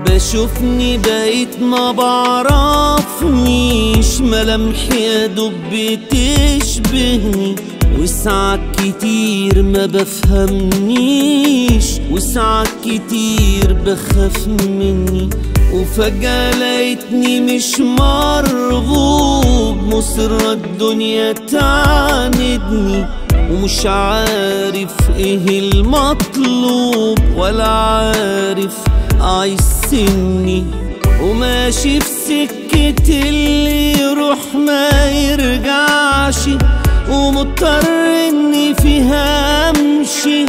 بشوفني بقيت ما بعرفنيش، ملامحي يا دوب بتشبهني، وساعات كتير ما بفهمنيش، وساعات كتير بخاف مني، وفجأة لقيتني مش مرغوب، مصر الدنيا تعاندني، ومش عارف ايه المطلوب، ولا عارف اعيش سني، وماشي في سكة اللي يروح ما يرجعش، ومضطر اني فيها امشي،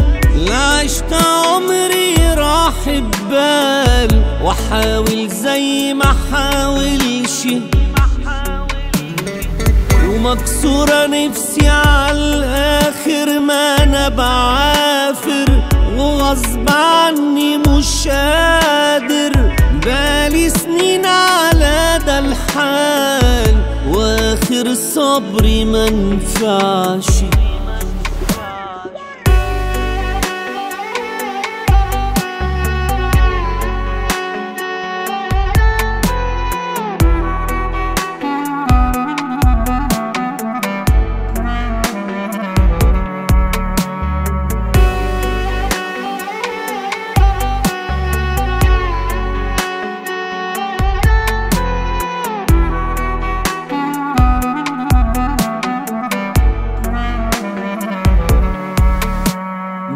لا عشت عمري راح ببال، واحاول زي ما حاولش، ومكسورة نفسي عالاخر، ما انا بعافر وغصب عني مش قادر، بالي سنين على ده الحال، واخر صبري منفعش.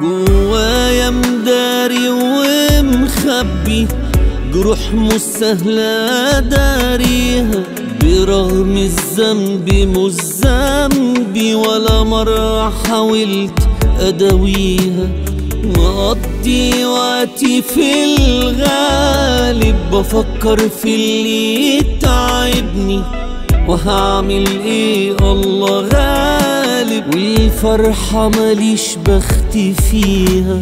جوايا مداري ومخبي جروح مش سهلة داريها، برغم الذنب مش ذنبي، ولا مرة حاولت أداويها، وأقضي وقتي في الغالب بفكر في اللي يتعبني، وهعمل ايه الله غالب، والفرحة ماليش بخت فيها،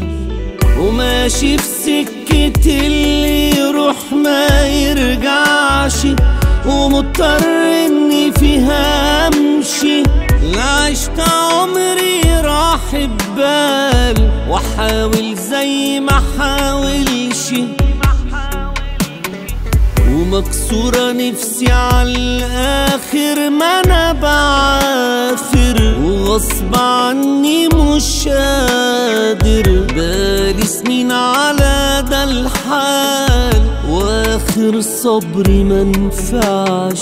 وماشي في سكة اللي يروح ما يرجعش، ومضطر اني فيها امشي، لا عشت عمري راح ببال، واحاول زي ما حاولش، ومكسورة نفسي عالاخر، ما انا بعافر وغصب عني مش قادر، بالي سنين على ده الحال، واخر صبري منفعش.